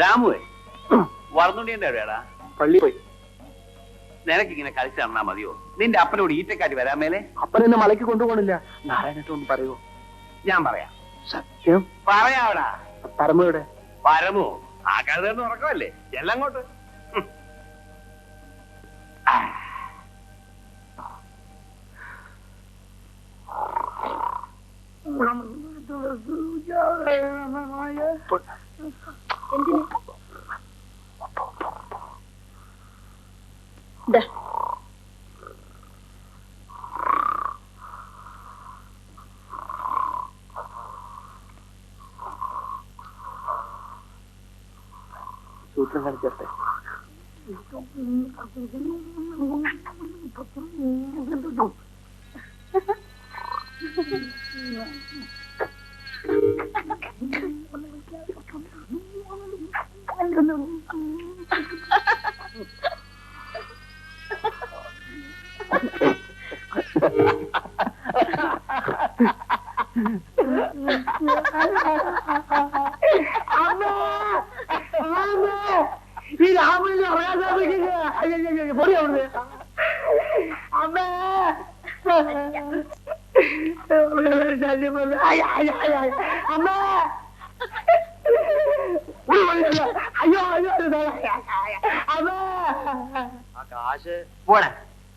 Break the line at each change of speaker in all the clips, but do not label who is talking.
രാമുവേ വളർന്നുകൊണ്ടേ എവിടെയാടാ?
പള്ളി പോയി.
നിനക്കിങ്ങനെ കളിച്ചു തന്നാ മതിയോ? നിന്റെ അപ്പനോട് ഈറ്റക്കാരി വരാൻ മേലെ.
അപ്പൻ എന്നെ മലയ്ക്ക് കൊണ്ടുപോകണില്ല. നാരായണട്ടൊന്ന് പറയൂ.
ഞാൻ പറയാം.
സത്യം
പറയാവടാ.
പരമയുടെ
പരമോ? ആ കഴുതെന്ന് ഉറക്കമല്ലേ? എല്ലാം അങ്ങോട്ട്.
സൂത്രം കളിച്ചേ. ഈ രാമനെ പറയാൻ സാധിക്കില്ല. പൊടി അവിടുന്ന്. അമ്മേ അമ്മേ അയ്യോ അമ്മേ.
ആ കാശ് പോടാ.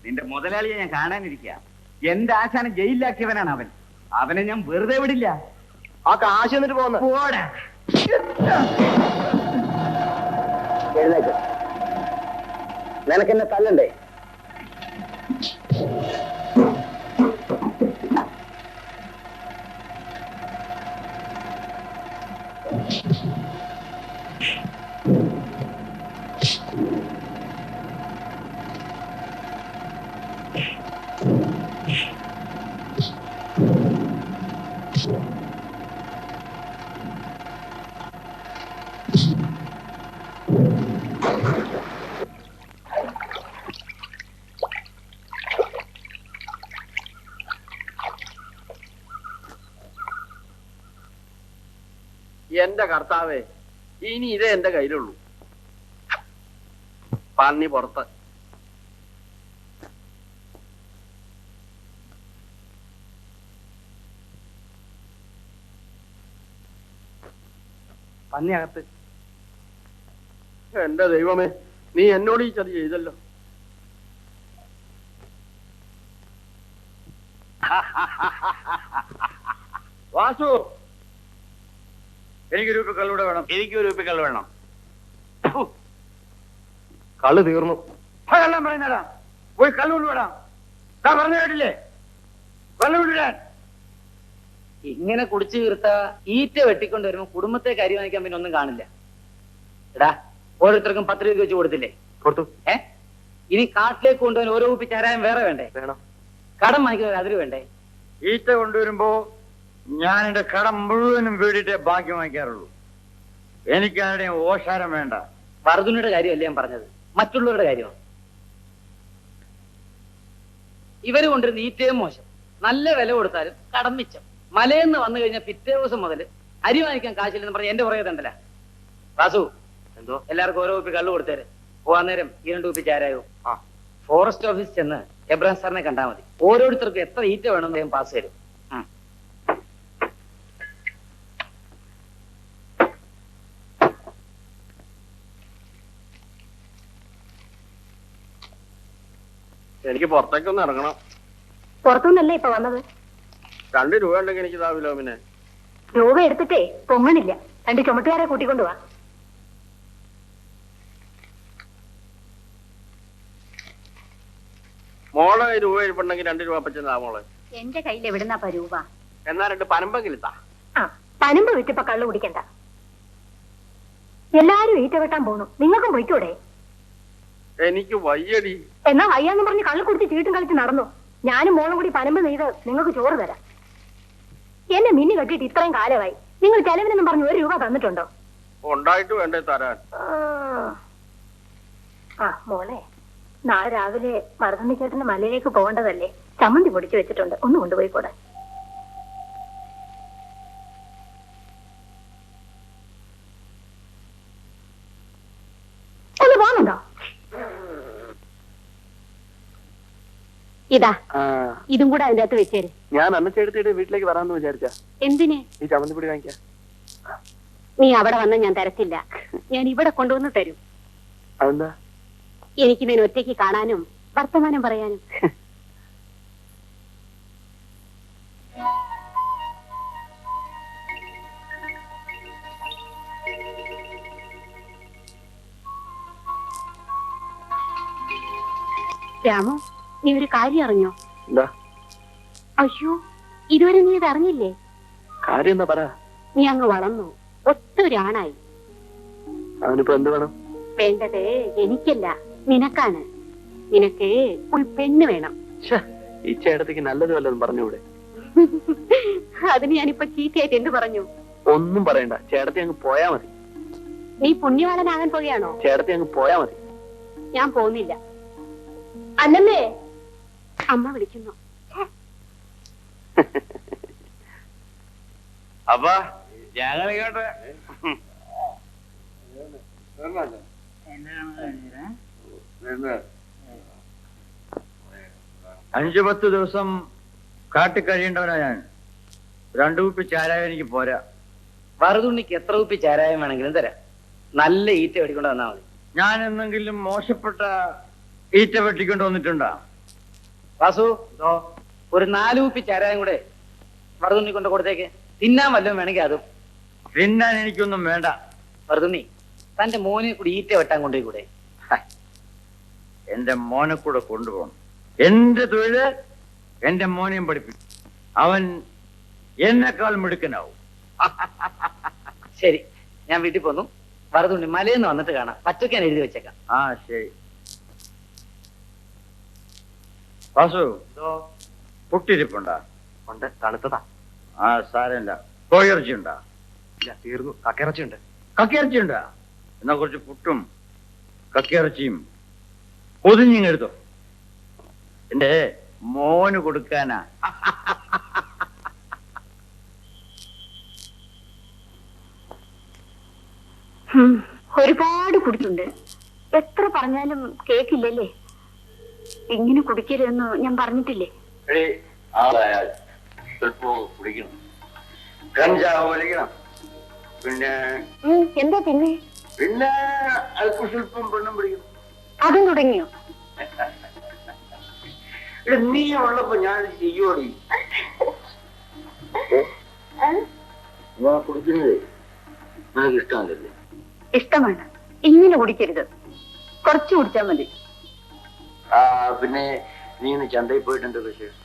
നിന്റെ മുതലാളിയെ ഞാൻ കാണാനിരിക്കുക. എന്റെ ആശാനം ജയിലിലാക്കിയവനാണ് അവൻ. അവനെ ഞാൻ വെറുതെ വിടില്ല.
ആ കാശ് എന്നിട്ട് പോന്ന്.
പോടാ.
എഴുന്നേക്ക്. നിനക്കെന്നെ തല്ലണ്ടേ?
എന്റെ കർത്താവേ, ഇനി ഇതേ എന്റെ കയ്യിലുള്ളൂ. പന്നി പുറത്ത്.
പന്നി അകത്ത്.
എന്റെ ദൈവമേ, നീ എന്നോട് ഈ ചതി ചെയ്തല്ലോ. വാസു, എനിക്കൊരു ഉപ്പ് കള്ളൂടെ വേണം.
എനിക്കൊരു ഉപ്പ് കള്ള് വേണം.
കള്ള് തീർന്നു. എല്ലാം പറയുന്നടാ. പോയി കള്ളൂട് വേണം. പറഞ്ഞു കേട്ടില്ലേ? വെള്ളം വിടാൻ.
ഇങ്ങനെ കുടിച്ചു തീർത്ത ഈറ്റ വെട്ടിക്കൊണ്ട് വരുമ്പോ കുടുംബത്തെ കരിവാനിക്കാൻ പിന്നെ ഒന്നും കാണില്ല. എടാ, ഓരോരുത്തർക്കും 10 രൂപ വെച്ച് കൊടുത്തില്ലേ?
കൊടുത്തു.
ഇനി കാട്ടിലേക്ക് കൊണ്ടുപോകാൻ ഓരോ കുപ്പി ചാരായം വേറെ വേണ്ടേ?
വേണം.
കടം വാങ്ങിക്കുന്ന അതിര് വേണ്ടേ?
ഈറ്റ കൊണ്ടുവരുമ്പോ ഞാൻ എന്റെ കടം മുഴുവനും വീടിട്ടേ ബാക്കി വാങ്ങിക്കാറുള്ളൂ. എനിക്ക് ആരുടെയും ഓശാരം വേണ്ട.
വർദ്ധനയുടെ കാര്യമല്ലേ ഞാൻ പറഞ്ഞത്, മറ്റുള്ളവരുടെ കാര്യമാണ്. ഇവര് കൊണ്ടിരുന്ന ഈറ്റയും മോശം. നല്ല വില കൊടുത്താലും കടം മിച്ചം. മലയെന്ന് വന്നു കഴിഞ്ഞാൽ പിറ്റേ ദിവസം മുതൽ അരി വാങ്ങിക്കാൻ കാശില്ലെന്ന് പറഞ്ഞ് എന്റെ പുറകെ തണ്ടല്ല. വാസു,
എന്തോ?
എല്ലാവർക്കും ഓരോ കുപ്പി കള്ളു കൊടുത്തേര്. പോവാൻ നേരം 2 കുപ്പി ചാരായോ. ഫോറസ്റ്റ് ഓഫീസ് ചെന്ന് എബ്രഹാം സാറിനെ കണ്ടാൽ മതി. ഓരോരുത്തർക്കും എത്ര ഈറ്റ വേണമെന്ന് ഞാൻ പാസ് തരും.
എനിക്ക് പുറത്തേക്കൊന്ന് ഇറങ്ങണം.
പുറത്തുനിന്നല്ലേ ഇപ്പൊ വന്നത്?
2 രൂപ ഉണ്ടെങ്കിൽ എനിക്ക് ഇതാവില്ലോ. പിന്നെ
രൂപ എടുത്തിട്ടേ പൊങ്ങണില്ല. 2 ചുമട്ടുകാരെ കൂട്ടിക്കൊണ്ടുവാ.
മോളെ രൂപ ഇരിപ്പുണ്ടെങ്കിൽ 2 രൂപ പറ്റുന്നതാ മോളെ.
എന്റെ കയ്യിൽ എവിടുന്നാ രൂപ?
എന്നാ 2 പനമ്പെങ്കിലും താ.
ആ, പനമ്പ് വിറ്റിപ്പോ കള്ളു കുടിക്കണ്ട. എല്ലാരും ഈറ്റ വെട്ടാൻ പോണു. നിങ്ങൾക്കും പോയിക്കൂടെ?
എനിക്ക് വയ്യടി.
എന്നാ വയ്യാന്ന് പറഞ്ഞ് കള്ളു കുടിച്ച് ചീട്ടും കളിച്ച് നടന്നു. ഞാനും മോളും കൂടി പനമ്പ് നെയ്ത് നിങ്ങൾക്ക് ചോറ് തരാം. എന്നെ മിന്നി കെട്ടിയിട്ട് ഇത്രയും കാലമായി. നിങ്ങൾ ചെലവിനെന്നും പറഞ്ഞ് 1 രൂപ തന്നിട്ടുണ്ടോ?
ഉണ്ടായിട്ട് വേണ്ടേ തരാൻ.
ആ മോളെ, നാളെ രാവിലെ മറുതണ്ണിച്ചേട്ടന്റെ മലയിലേക്ക് പോകേണ്ടതല്ലേ? ചമ്മന്തി പൊടിച്ചു വെച്ചിട്ടുണ്ട്, ഒന്ന് കൊണ്ടുപോയിക്കൂടെ? ഇതാ ഇതും കൂടെ അതിന്റെ അകത്ത് വെച്ചേര്.
ഞാൻ അന്നച്ചെടുത്തിട്ട് വീട്ടിലേക്ക് വരാമെന്ന് വിചാരിച്ച.
എന്തിന്?
ഈ ചമ്മന്തിപ്പൊടി വാങ്ങിക്കാം.
നീ അവിടെ വന്ന് ഞാൻ തരത്തില്ല, ഞാൻ ഇവിടെ കൊണ്ടുവന്ന് തരും.
അതെന്താ?
എനിക്ക് നിന്നെ ഒറ്റയ്ക്ക് കാണാനും വർത്തമാനം പറയാനും. രാമു, നീ ഒരു കാര്യം അറിഞ്ഞോ?
എന്താ?
അയ്യോ, ഇതുവരെ നീ ഇത് അറിഞ്ഞില്ലേ?
കാര്യം എന്താ പറ.
നീ അങ്ങ് വളർന്നു, ഒത്തൊരാണായി.
അവനിപ്പോ എന്ത് വേണം?
വേണ്ടത് എനിക്കല്ല, നിനക്കാണ്. നിനക്ക് ഒരു പെണ്ണ് വേണം.
ഈ ചേട്ടത്തേക്ക് നല്ലത് വല്ലതും പറഞ്ഞൂടെ?
അതിന് ഞാനിപ്പോ ചീത്തയായിട്ട് എന്ത് പറഞ്ഞു?
ഒന്നും പറയണ്ട, ചേട്ടത്തി അങ്ങ് പോയാ മതി.
നീ പുണ്യവാളനാകാൻ പോവുകയാണോ?
ചേട്ടത്തി അങ്ങ് പോയാ മതി.
ഞാൻ പോകുന്നില്ല. അല്ലമ്മേ, അമ്മ വിളിക്കുന്നു.
അപ്പൊ ഞങ്ങളിങ്ങോട്ട് 5-10 ദിവസം കാട്ടി കഴിയേണ്ടവനാ ഞാൻ. 2 കുപ്പി ചാരായ എനിക്ക് പോരാ.
വറുതുണ്ണിക്ക് എത്ര കുപ്പി ചാരായം വേണമെങ്കിലും തരാം. നല്ല ഈറ്റ വെടിക്കൊണ്ട് വന്നാൽ മതി.
ഞാൻ എന്തെങ്കിലും മോശപ്പെട്ട ഈറ്റ വെട്ടിക്കൊണ്ട് വന്നിട്ടുണ്ടോ?
വാസു, ഒരു 4 കുപ്പി ചാരായം കൂടെ വറുതുണ്ണി കൊണ്ട് കൊടുത്തേക്ക്. തിന്നാൻ വല്ലതും വേണമെങ്കിൽ അതും.
തിന്നാൻ എനിക്കൊന്നും വേണ്ട.
വറുതുണ്ണി, തന്റെ മോനെ കൂടി ഈറ്റ വെട്ടാൻ കൊണ്ടുപോയി കൂടെ?
എന്റെ മോനെ കൂടെ കൊണ്ടുപോകണം. എന്റെ തൊഴില് എന്റെ മോനെയും പഠിപ്പിക്കും. അവൻ എന്നെക്കാൾ മിടുക്കനാവും.
ശരി, ഞാൻ വീട്ടിൽ പോന്നു. വറുതുണ്ണി മലയെന്ന് വന്നിട്ട് കാണാം. പച്ചക്കാൻ എഴുതി വെച്ചേക്കാം.
ആ ശരി. വാസു, പുട്ടിരിപ്പുണ്ടാ?
ഉണ്ട്, തണുത്തതാ.
ആ സാരമില്ല. കോഴിയിറച്ചി ഉണ്ടാ?
ഇല്ല, തീർന്നു. കക്കിറച്ചിയുണ്ട്.
കക്കിയിറച്ചി ഉണ്ടാ? എന്നാ കുറച്ച് പുട്ടും കക്കിയിറച്ചിയും പൊതിഞ്ഞിങ്ങെടുത്തോ. എന്റെ മോന് കൊടുക്കാനാ.
ഒരുപാട് കുടിച്ചുണ്ട്. എത്ര പറഞ്ഞാലും കേക്കില്ലല്ലേ? ഇങ്ങനെ കുടിക്കരുതെന്ന് ഞാൻ പറഞ്ഞിട്ടില്ലേ?
ആളായാൽ സ്വല്പം കുടിക്കണം, കഞ്ചാവ് വലിക്കണം, പിന്നെ
എന്താ പിന്നെ
പിന്നെ അല്പ സ്വല്പം പെണ്ണും പിടിക്കണം.
അതും തുടങ്ങിയോ?
നീ ഉള്ളപ്പോ ഞാൻ ചെയ്യോടി. കുടിക്കുന്നതേ നിനക്ക് ഇഷ്ടമല്ലേ?
ഇഷ്ടമാണ്. ഇങ്ങനെ കുടിക്കരുത്, കുറച്ച് കുടിച്ചാൽ മതി.
പിന്നെ നീ ഇന്ന് ചന്തയിൽ പോയിട്ടുണ്ട് വിശേഷം?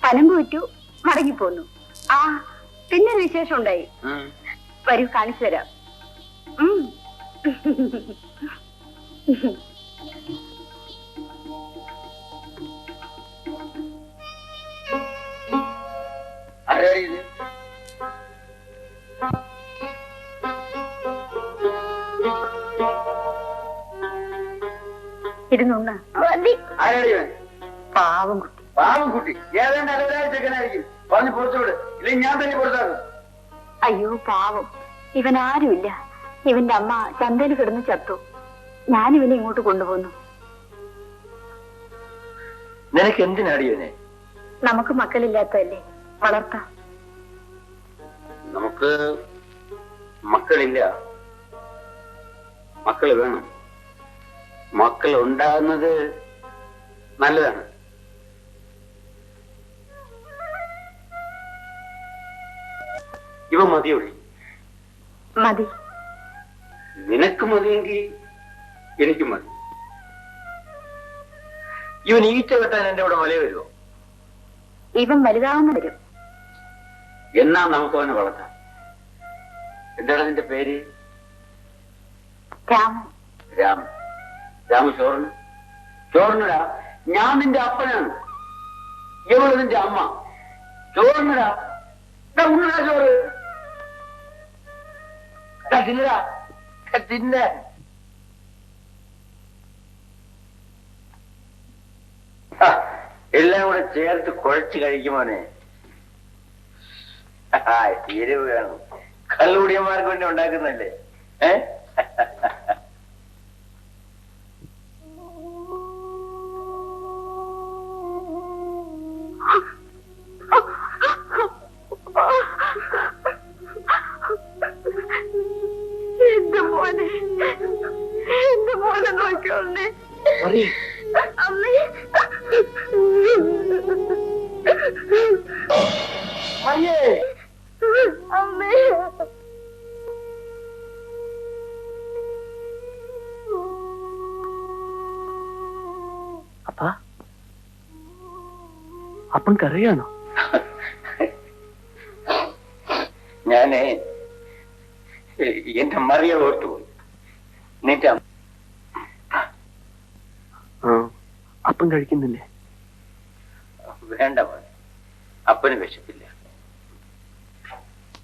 പനമ്പ് വിറ്റു, മടങ്ങിപ്പോന്നു. ആ, പിന്നെ ഒരു വിശേഷം ഉണ്ടായി. വരൂ, കാണിച്ചു തരാം. ഇരുന്നുണ്ണ. പാവം കുട്ടി.
പാവം കുട്ടി ഏതാണ്ട് അലവരായ ചെക്കനായിരിക്കും. പറഞ്ഞു പൊറിച്ചുവിട്, ഇല്ലെങ്കിൽ ഞാൻ തന്നെ പൊറുത്താകും.
അയ്യോ പാവം, ഇവൻ ആരുമില്ല. ഇവന്റെ അമ്മ ചന്തയിൽ കിടന്ന് ചത്തു. ഞാനിവനെ ഇങ്ങോട്ട് കൊണ്ടുപോന്നു.
നിനക്ക് എന്തിനടിയനെ?
നമുക്ക് മക്കളില്ലാത്തതല്ലേ, വളർത്താം.
നമുക്ക് മക്കളില്ല, മക്കൾ വേണം. മക്കൾ ഉണ്ടാകുന്നത് നല്ലതാണ്. ഇവ മതിയുള്ളൂ.
മതി.
നിനക്ക് മതിയെങ്കിൽ എനിക്ക് മതി. ഇവൻ ഈച്ച വെട്ടാൻ എന്റെ ഇവിടെ മല വരുമോ?
ഇവൻ വലുതാവുന്ന വരും.
എന്നാ നമുക്ക് അവനെ വളർത്താം. എന്താണ് നിന്റെ പേര്?
രാമൻ.
രാമ. രാമ ചോറിന് ചോറിനടാ. ഞാൻ നിന്റെ അപ്പനാണ്, ഇവള് നിന്റെ അമ്മ. ചോറിനടാ. ഉണ്ണടാ ചോറ്. തിന്നടാ, തിന്ന. എല്ലാം കൂടെ ചേർത്ത് കുഴച്ച് കഴിക്കുമോനെ. എരിവ് വേണം. കള്ളുകൂടിയന്മാർക്ക് വേണ്ടി ഉണ്ടാക്കുന്നല്ലേ?
അമ്മേ
അപ്പാ അപ്പം കരയാണോ?
ഞാനേ എന്റെ മറിയ ഓർത്തുപോയി. നിന്റെ
അപ്പം കഴിക്കുന്നില്ലേ?
വേണ്ട മോനെ, അപ്പന് വിശപ്പില്ല.